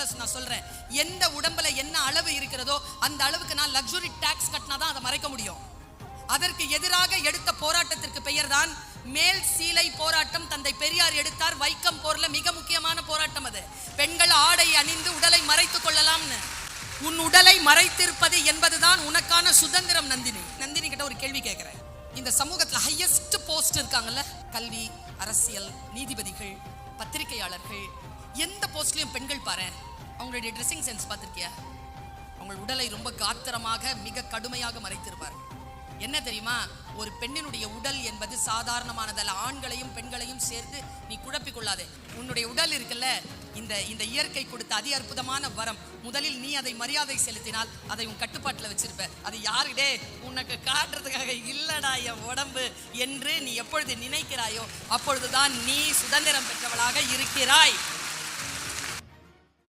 Plus நான் சொல்றேன், எந்த உடம்புல என்ன அளவு இருக்கிறதோ அந்த அளவுக்கு நான் லக்ஸுரி டாக்ஸ் கட்டினாதான் அதை மறைக்க முடியும். அதற்கு எதிராக எடுத்த போராட்டத்திற்கு பெயர் தான் மேல் சீலை போராட்டம். தந்தை பெரியார் எடுத்தார். வைக்கம் போர்ல மிக முக்கியமான போராட்டம் அது. பெண்கள் ஆடை அணிந்து உடலை மறைத்துக் கொள்ளலாம்னு. உன் உடலை மறைத்திருப்பது என்பதுதான் உனக்கான சுதந்திரம். நந்தினி கிட்ட ஒரு கேள்வி கேட்கிறேன். இந்த சமூகத்துல ஹையஸ்ட் போஸ்ட் இருக்காங்கல்ல, கல்வி, அரசியல், நீதிபதிகள், பத்திரிகையாளர்கள், எந்த போஸ்ட்லயும் பெண்கள் பாரு, அவங்களுடைய ட்ரெஸ்ஸிங் சென்ஸ் பார்த்திருக்கியா? அவங்க உடலை ரொம்ப காத்திரமாக மிக கடுமையாக மறைத்திருப்பார்கள். என்ன தெரியுமா, ஒரு பெண்ணினுடைய உடல் என்பது சாதாரணமானதல்ல. ஆண்களையும் பெண்களையும் சேர்த்து நீ குழப்பிக் கொள்ளாதே. உன்னுடைய உடல் இருக்குல்ல, இந்த இயற்கை கொடுத்த அதி அற்புதமான வரம். முதலில் நீ அதை மரியாதை செலுத்தினால் அதை உன் கட்டுப்பாட்டில் வச்சிருப்ப. அது யாருடே உனக்கு காட்டுறதுக்காக இல்லடா என் உடம்பு என்று நீ எப்பொழுது நினைக்கிறாயோ அப்பொழுதுதான் நீ சுதந்திரம் பெற்றவளாக இருக்கிறாய்.